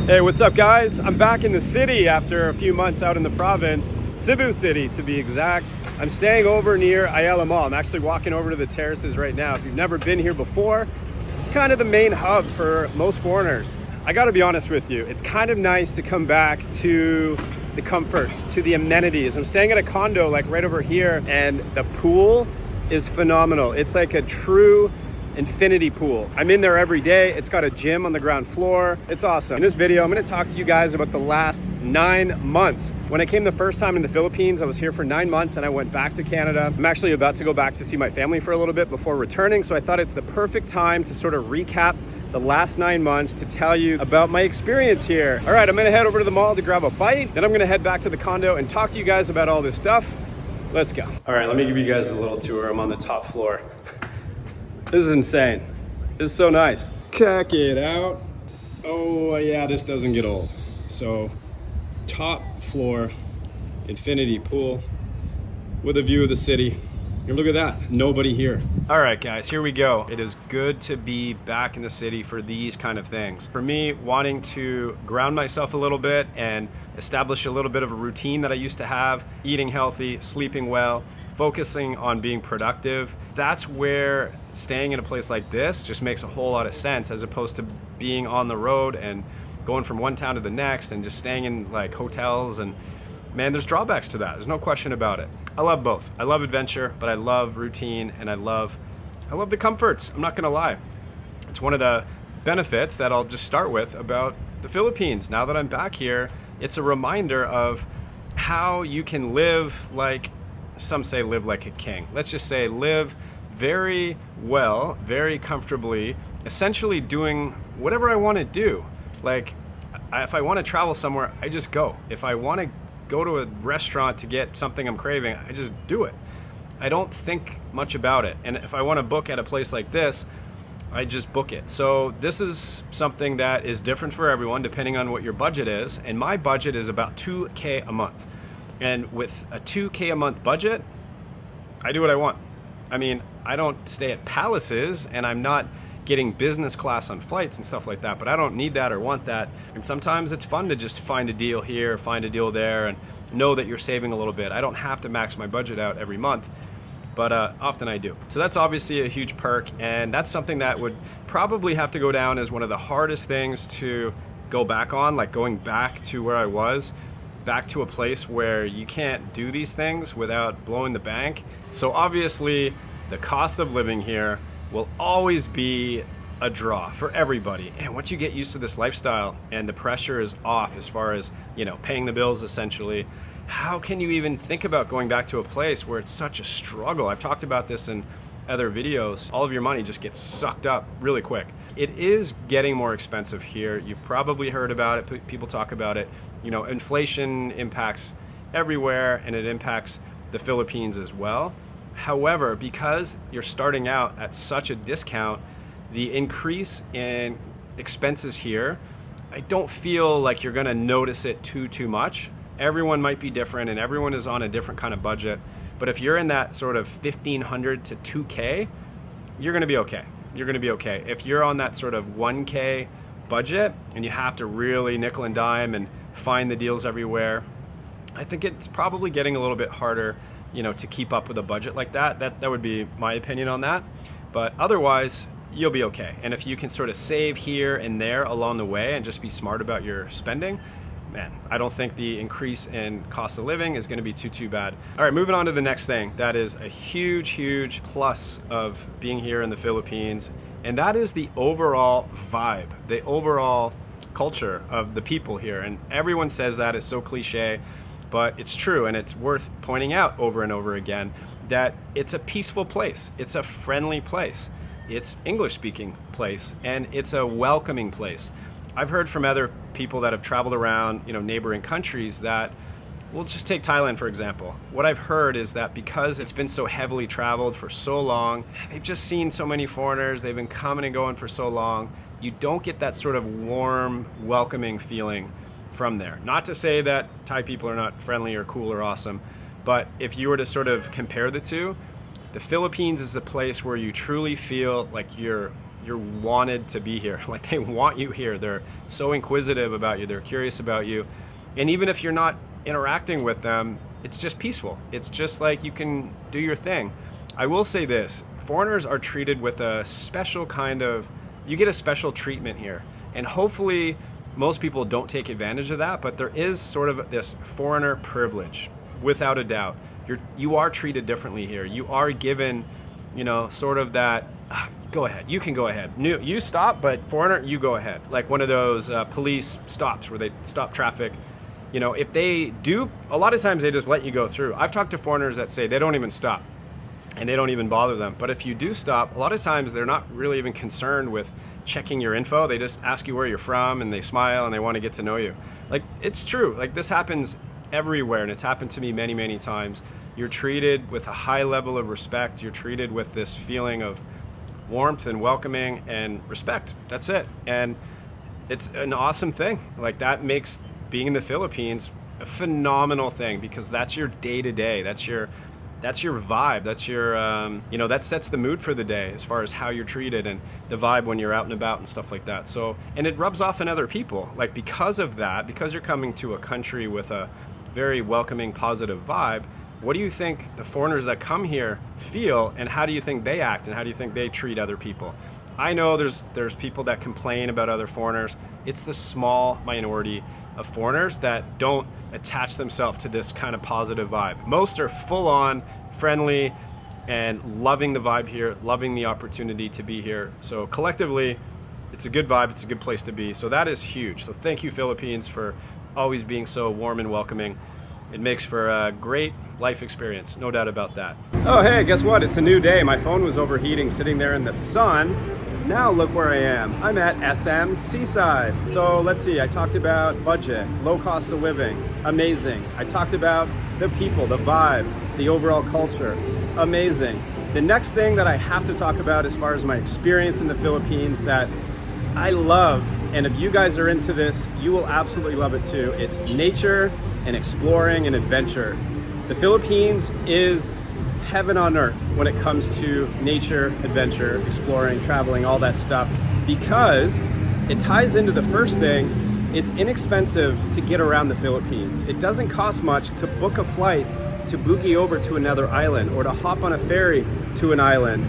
Hey, what's up guys? I'm back in the city after a few months out in the province, Cebu City to be exact. I'm staying over near Ayala Mall. I'm actually walking over to the terraces right now. If you've never been here before, it's kind of the main hub for most foreigners. I gotta be honest with you, it's kind of nice to come back to the comforts, to the amenities. I'm staying at a condo like right over here, and the pool is phenomenal. It's like a true infinity pool. I'm in there every day. It's got a gym on the ground floor. It's awesome. In this video, I'm gonna talk to you guys about the last 9 months. When I came the first time in the Philippines, I was here for 9 months and I went back to Canada. I'm actually about to go back to see my family for a little bit before returning, so I thought it's the perfect time to sort of recap the last 9 months to tell you about my experience here. All right, I'm gonna head over to the mall to grab a bite, then I'm gonna head back to the condo and talk to you guys about all this stuff. Let's go. All right, let me give you guys a little tour. I'm on the top floor. This is insane. This is so nice. Check it out. Oh yeah, this doesn't get old. So top floor, infinity pool with a view of the city. And look at that, nobody here. All right guys, here we go. It is good to be back in the city for these kind of things. For me, wanting to ground myself a little bit and establish a little bit of a routine that I used to have, eating healthy, sleeping well, focusing on being productive, that's where staying in a place like this just makes a whole lot of sense, as opposed to being on the road and going from one town to the next and just staying in like hotels. And man, there's drawbacks to that. There's no question about it. I love both. I love adventure, but I love routine, and I love the comforts. I'm not gonna lie. It's one of the benefits that I'll just start with about the Philippines. Now that I'm back here, it's a reminder of how you can live like, some say live like a king. Let's just say live very well, very comfortably, essentially doing whatever I want to do. Like if I want to travel somewhere, I just go. If I want to go to a restaurant to get something I'm craving, I just do it. I don't think much about it. And if I want to book at a place like this, I just book it. So this is something that is different for everyone depending on what your budget is. And my budget is about $2K a month. And with a $2K a month budget, I do what I want. I mean, I don't stay at palaces, and I'm not getting business class on flights and stuff like that, but I don't need that or want that. And sometimes it's fun to just find a deal here, find a deal there, and know that you're saving a little bit. I don't have to max my budget out every month, but often I do. So that's obviously a huge perk, and that's something that would probably have to go down as one of the hardest things to go back on, like going back to where I was, back to a place where you can't do these things without blowing the bank. So obviously the cost of living here will always be a draw for everybody. And once you get used to this lifestyle and the pressure is off as far as, you know, paying the bills essentially, how can you even think about going back to a place where it's such a struggle? I've talked about this in other videos. All of your money just gets sucked up really quick. It is getting more expensive here. You've probably heard about it. People talk about it. You know, inflation impacts everywhere, and it impacts the Philippines as well. However, because you're starting out at such a discount, the increase in expenses here, I don't feel like you're gonna notice it too much. Everyone might be different, and everyone is on a different kind of budget. But if you're in that sort of 1,500 to 2K, you're gonna be okay. You're gonna be okay. If you're on that sort of 1K budget and you have to really nickel and dime and find the deals everywhere, I think it's probably getting a little bit harder, you know, to keep up with a budget like that. That would be my opinion on that. But otherwise, you'll be okay. And if you can sort of save here and there along the way and just be smart about your spending, man, I don't think the increase in cost of living is going to be too bad. All right, moving on to the next thing. That is a huge plus of being here in the Philippines, and that is the overall vibe, the overall culture of the people here. And everyone says that, it's so cliche, but it's true, and it's worth pointing out over and over again that it's a peaceful place. It's a friendly place. It's English-speaking place, and it's a welcoming place. I've heard from other people that have traveled around, you know, neighboring countries that, we'll just take Thailand for example. What I've heard is that because it's been so heavily traveled for so long, they've just seen so many foreigners, they've been coming and going for so long, you don't get that sort of warm, welcoming feeling from there. Not to say that Thai people are not friendly or cool or awesome, but if you were to sort of compare the two, the Philippines is a place where you truly feel like you're you're wanted to be here. Like they want you here. They're so inquisitive about you. They're curious about you. And even if you're not interacting with them, it's just peaceful. It's just like you can do your thing. I will say this, foreigners are treated with a special kind of, you get a special treatment here. And hopefully most people don't take advantage of that, but there is sort of this foreigner privilege, without a doubt. You are treated differently here. You are given, sort of that, go ahead, you can go ahead. You stop, but foreigner, you go ahead. Like one of those police stops where they stop traffic. If they do, a lot of times they just let you go through. I've talked to foreigners that say they don't even stop and they don't even bother them. But if you do stop, a lot of times they're not really even concerned with checking your info. They just ask you where you're from and they smile and they want to get to know you. Like, it's true. Like, this happens everywhere, and it's happened to me many, many times. You're treated with a high level of respect. You're treated with this feeling of warmth and welcoming and respect. That's it. And it's an awesome thing. Like, that makes being in the Philippines a phenomenal thing, because that's your day-to-day. That's your vibe. That's your, that sets the mood for the day as far as how you're treated and the vibe when you're out and about and stuff like that. So, and it rubs off on other people. Like, because of that, because you're coming to a country with a very welcoming, positive vibe, what do you think the foreigners that come here feel, and how do you think they act, and how do you think they treat other people? I know there's people that complain about other foreigners. It's the small minority of foreigners that don't attach themselves to this kind of positive vibe. Most are full on friendly and loving the vibe here, loving the opportunity to be here. So collectively, it's a good vibe, it's a good place to be. So that is huge. So thank you, Philippines, for always being so warm and welcoming. It makes for a great life experience, no doubt about that. Oh, hey, guess what? It's a new day. My phone was overheating sitting there in the sun. Now look where I am. I'm at SM Seaside. So let's see, I talked about budget, low cost of living, amazing. I talked about the people, the vibe, the overall culture, amazing. The next thing that I have to talk about as far as my experience in the Philippines that I love, and if you guys are into this, you will absolutely love it too. It's nature and exploring and adventure. The Philippines is heaven on earth when it comes to nature, adventure, exploring, traveling, all that stuff, because it ties into the first thing. It's inexpensive to get around the Philippines. It doesn't cost much to book a flight to boogie over to another island or to hop on a ferry to an island.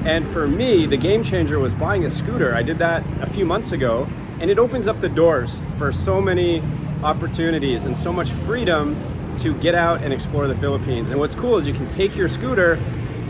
And for me, the game changer was buying a scooter. I did that a few months ago, and it opens up the doors for so many opportunities and so much freedom to get out and explore the Philippines. And what's cool is you can take your scooter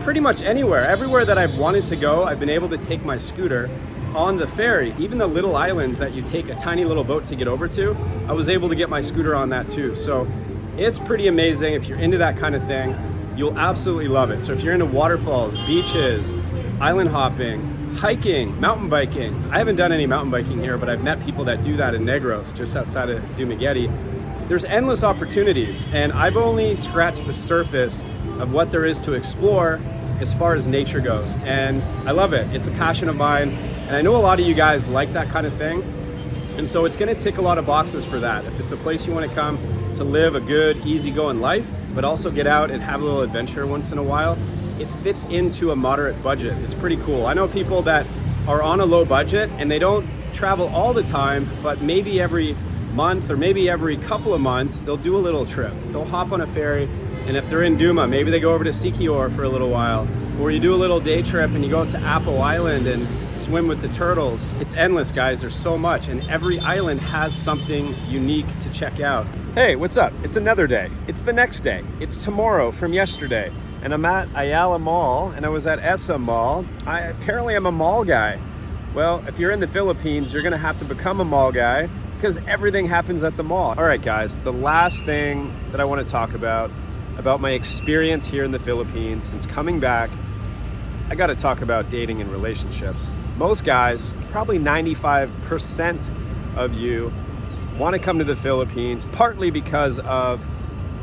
pretty much anywhere. Everywhere that I've wanted to go, I've been able to take my scooter on the ferry. Even the little islands that you take a tiny little boat to get over to, I was able to get my scooter on that too. So it's pretty amazing. If you're into that kind of thing, you'll absolutely love it. So if you're into waterfalls, beaches, island hopping, hiking, mountain biking. I haven't done any mountain biking here, but I've met people that do that in Negros, just outside of Dumaguete. There's endless opportunities, and I've only scratched the surface of what there is to explore as far as nature goes. And I love it. It's a passion of mine, and I know a lot of you guys like that kind of thing. And so it's gonna tick a lot of boxes for that. If it's a place you wanna come to live a good, easygoing life, but also get out and have a little adventure once in a while, it fits into a moderate budget. It's pretty cool. I know people that are on a low budget and they don't travel all the time, but maybe every month or maybe every couple of months, they'll do a little trip. They'll hop on a ferry, and if they're in Duma, maybe they go over to Siquijor for a little while, or you do a little day trip and you go to Apo Island and swim with the turtles. It's endless, guys. There's so much, and every island has something unique to check out. Hey, what's up? It's another day. It's the next day. It's tomorrow from yesterday, and I'm at Ayala Mall, and I was at Essa Mall. Apparently I'm a mall guy. Well, if you're in the Philippines, you're gonna have to become a mall guy, because everything happens at the mall. All right, guys, the last thing that I want to talk about my experience here in the Philippines since coming back, I got to talk about dating and relationships. Most guys, probably 95% of you, want to come to the Philippines partly because of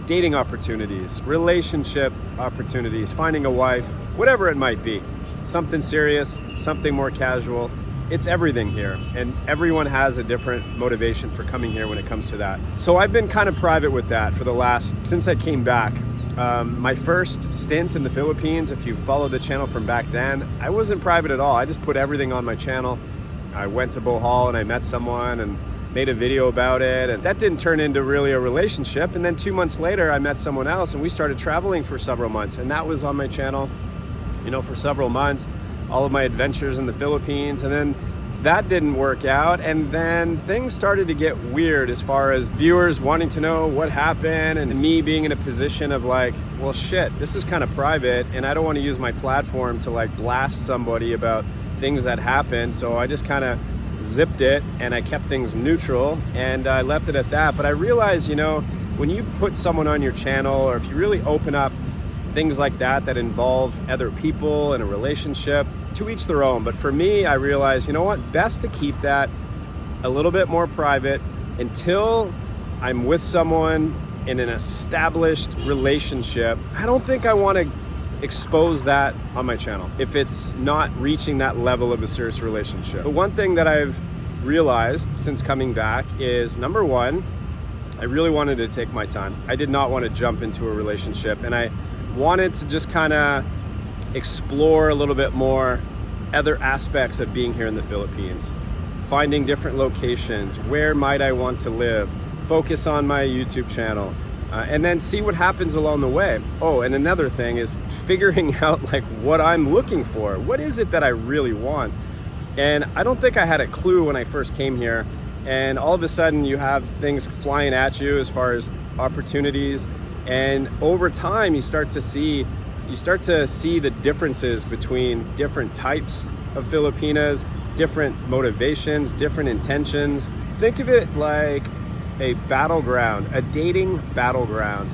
dating opportunities, relationship opportunities, finding a wife, whatever it might be. Something serious, something more casual. It's everything here, and everyone has a different motivation for coming here when it comes to that. So I've been kind of private with that since I came back. My first stint in the Philippines, if you follow the channel from back then, I wasn't private at all. I just put everything on my channel. I went to Bohol and I met someone and made a video about it, and that didn't turn into really a relationship. And then 2 months later, I met someone else and we started traveling for several months, and that was on my channel, you know, for several months, all of my adventures in the Philippines. And then that didn't work out, and then things started to get weird as far as viewers wanting to know what happened, and me being in a position of like, well shit, this is kind of private and I don't want to use my platform to like blast somebody about things that happened. So I just kind of zipped it and I kept things neutral and I left it at that. But I realized, you know, when you put someone on your channel, or if you really open up things like that that involve other people in a relationship, to each their own. But for me, I realized, you know what, best to keep that a little bit more private until I'm with someone in an established relationship. I don't think I want to expose that on my channel if it's not reaching that level of a serious relationship. The one thing that I've realized since coming back is, number one, I really wanted to take my time. I did not want to jump into a relationship, and I wanted to just kind of explore a little bit more other aspects of being here in the Philippines, finding different locations, where might I want to live, focus on my YouTube channel, and then see what happens along the way. Oh, and another thing is figuring out like what I'm looking for. What is it that I really want? And I don't think I had a clue when I first came here, and all of a sudden you have things flying at you as far as opportunities, and over time you start to see the differences between different types of Filipinas, different motivations, different intentions. Think of it like a battleground, a dating battleground,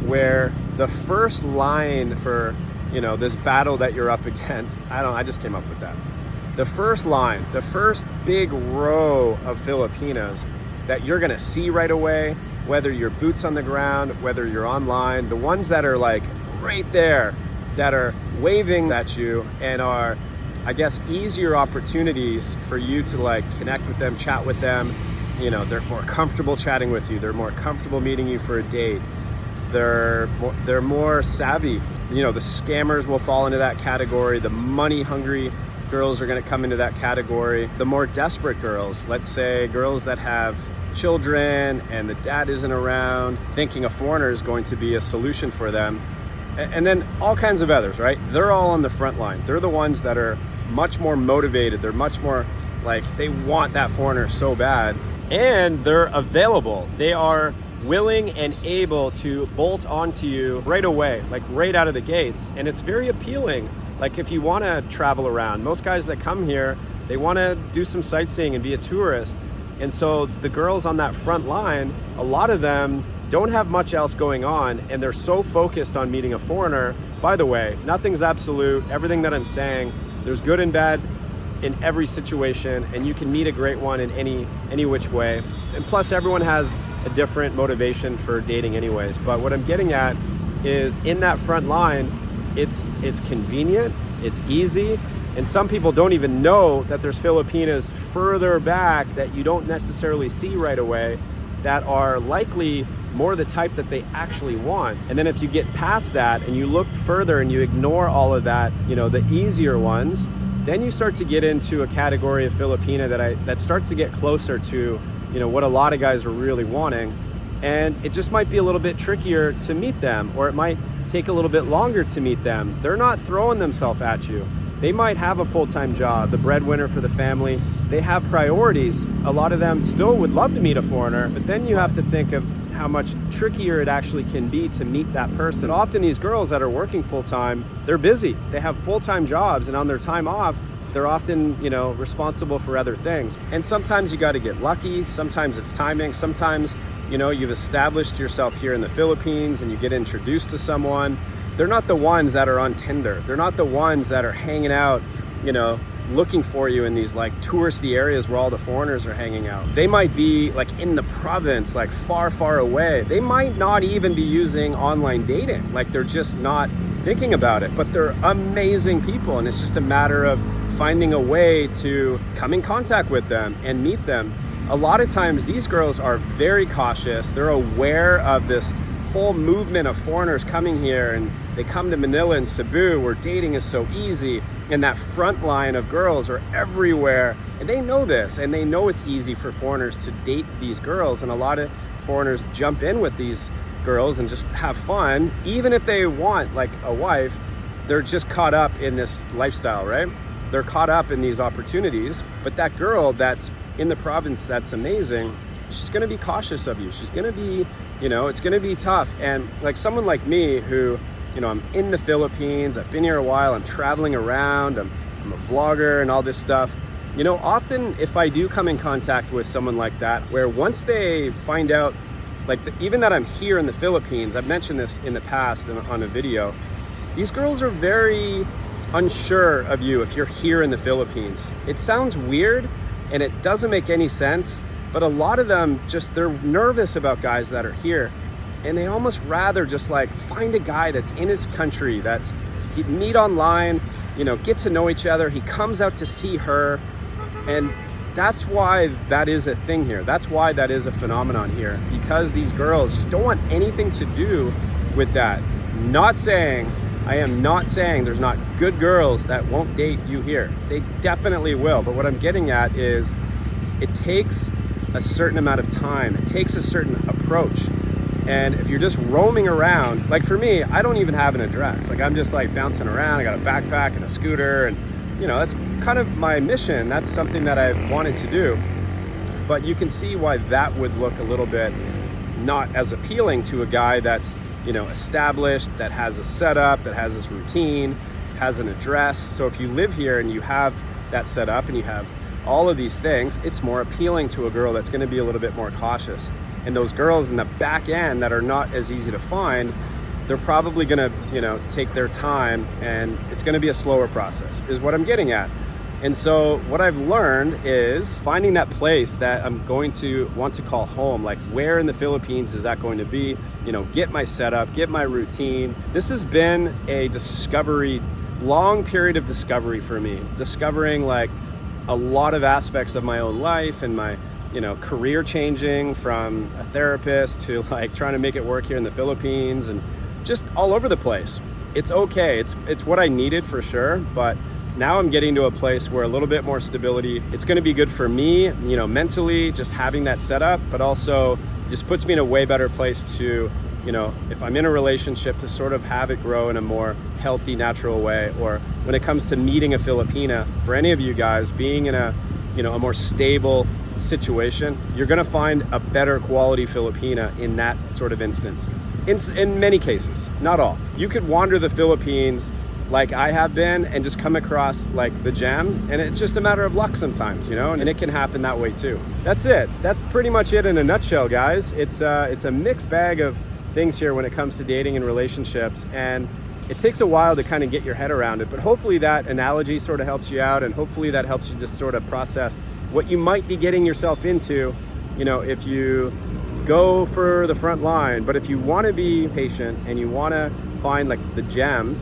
where the first line for, you know, this battle that you're up against, I just came up with that. The first line, the first big row of Filipinas that you're gonna see right away, whether you're boots on the ground, whether you're online, the ones that are like right there, that are waving at you and are, I guess, easier opportunities for you to like connect with them, chat with them. You know, they're more comfortable chatting with you. They're more comfortable meeting you for a date. They're more savvy. You know, the scammers will fall into that category. The money hungry girls are gonna come into that category. The more desperate girls, let's say girls that have children and the dad isn't around, thinking a foreigner is going to be a solution for them. And then all kinds of others, right? They're all on the front line. They're the ones that are much more motivated. They're much more like, they want that foreigner so bad, and they're available. They are willing and able to bolt onto you right away, like right out of the gates. And it's very appealing. Like if you want to travel around, most guys that come here, they want to do some sightseeing and be a tourist. And so the girls on that front line, a lot of them don't have much else going on, and they're so focused on meeting a foreigner. By the way, nothing's absolute. Everything that I'm saying, there's good and bad in every situation, and you can meet a great one in any which way. And plus, everyone has a different motivation for dating anyways. But what I'm getting at is, in that front line, it's convenient, it's easy, and some people don't even know that there's Filipinas further back that you don't necessarily see right away, that are likely more the type that they actually want. And then if you get past that and you look further and you ignore all of that, you know, the easier ones, then you start to get into a category of Filipina that starts to get closer to, you know, what a lot of guys are really wanting. And it just might be a little bit trickier to meet them, or it might take a little bit longer to meet them. They're not throwing themselves at you. They might have a full-time job, the breadwinner for the family. They have priorities. A lot of them still would love to meet a foreigner, but then you have to think of how much trickier it actually can be to meet that person. Often these girls that are working full-time, they're busy. They have full-time jobs, and on their time off, they're often, you know, responsible for other things. And sometimes you got to get lucky. Sometimes it's timing. Sometimes, you know, you've established yourself here in the Philippines and you get introduced to someone. They're not the ones that are on Tinder. They're not the ones that are hanging out, you know, looking for you in these like touristy areas where all the foreigners are hanging out. They might be like in the province, like far, far away. They might not even be using online dating. Like they're just not thinking about it, but they're amazing people. And it's just a matter of finding a way to come in contact with them and meet them. A lot of times these girls are very cautious. They're aware of this whole movement of foreigners coming here, and they come to Manila and Cebu where dating is so easy, and that front line of girls are everywhere, and they know this, and they know it's easy for foreigners to date these girls, and a lot of foreigners jump in with these girls and just have fun. Even if they want like a wife, they're just caught up in this lifestyle, right? They're caught up in these opportunities. But that girl that's in the province that's amazing, she's gonna be cautious of you. She's gonna be, you know, it's gonna be tough. And like someone like me who, you know, I'm in the Philippines, I've been here a while, I'm traveling around, I'm a vlogger and all this stuff. You know, often if I do come in contact with someone like that, where once they find out, like even that I'm here in the Philippines, I've mentioned this in the past on a video, these girls are very unsure of you if you're here in the Philippines. It sounds weird and it doesn't make any sense, but a lot of them just, they're nervous about guys that are here, and they almost rather just like find a guy that's in his country, that's, he meet online, you know, get to know each other, he comes out to see her, and that's why that is a thing here. That's why that is a phenomenon here, because these girls just don't want anything to do with that. I am not saying there's not good girls that won't date you here. They definitely will. But what I'm getting at is it takes a certain amount of time. It takes a certain approach. And if you're just roaming around, like for me, I don't even have an address. Like I'm just like bouncing around. I got a backpack and a scooter, and you know, that's kind of my mission. That's something that I wanted to do. But you can see why that would look a little bit not as appealing to a guy that's, you know, established, that has a setup, that has his routine, has an address. So if you live here and you have that set up and you have all of these things, it's more appealing to a girl that's going to be a little bit more cautious. And those girls in the back end that are not as easy to find, they're probably going to, you know, take their time, and it's going to be a slower process, is what I'm getting at. And so what I've learned is finding that place that I'm going to want to call home. Like, where in the Philippines is that going to be? You know, get my setup, get my routine. This has been a long period of discovery for me. Discovering like a lot of aspects of my own life and my, you know, career changing from a therapist to like trying to make it work here in the Philippines, and just all over the place. It's okay. It's what I needed for sure, but now I'm getting to a place where a little bit more stability, it's going to be good for me, you know, mentally, just having that set up, but also just puts me in a way better place to, you know, if I'm in a relationship, to sort of have it grow in a more healthy, natural way. Or when it comes to meeting a Filipina, for any of you guys, being in a, you know, a more stable situation, you're going to find a better quality Filipina in that sort of instance. In many cases, not all. You could wander the Philippines like I have been and just come across like the gem, and it's just a matter of luck sometimes, you know, and it can happen that way too. That's it. That's pretty much it in a nutshell, guys. It's a mixed bag of things here when it comes to dating and relationships, and it takes a while to kind of get your head around it, but hopefully that analogy sort of helps you out, and hopefully that helps you just sort of process what you might be getting yourself into, you know, if you go for the front line. But if you want to be patient and you want to find like the gem,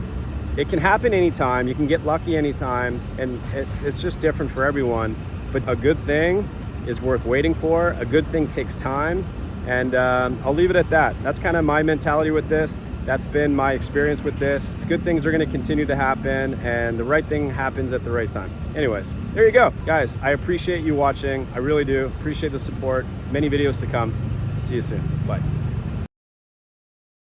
it can happen anytime. You can get lucky anytime, and it's just different for everyone. But a good thing is worth waiting for. A good thing takes time, and I'll leave it at that. That's kind of my mentality with this. That's been my experience with this. Good things are going to continue to happen, and the right thing happens at the right time. Anyways, there you go. Guys, I appreciate you watching. I really do appreciate the support. Many videos to come. See you soon. Bye.